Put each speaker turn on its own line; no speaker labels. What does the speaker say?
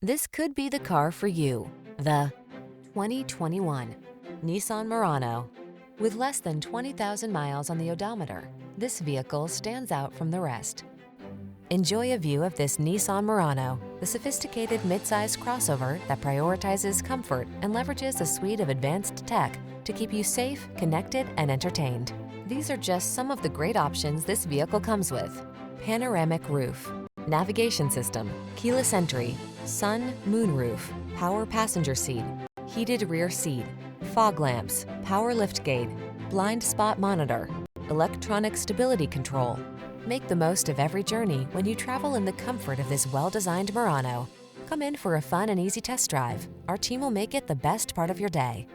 This could be the car for you. The 2021 Nissan Murano. With less than 20,000 miles on the odometer, this vehicle stands out from the rest. Enjoy a view of this Nissan Murano, the sophisticated midsize crossover that prioritizes comfort and leverages a suite of advanced tech to keep you safe, connected, and entertained. These are just some of the great options this vehicle comes with: panoramic roof, navigation system, keyless entry, sun, moonroof, power passenger seat, heated rear seat, fog lamps, power liftgate, blind spot monitor, electronic stability control. Make the most of every journey when you travel in the comfort of this well-designed Murano. Come in for a fun and easy test drive. Our team will make it the best part of your day.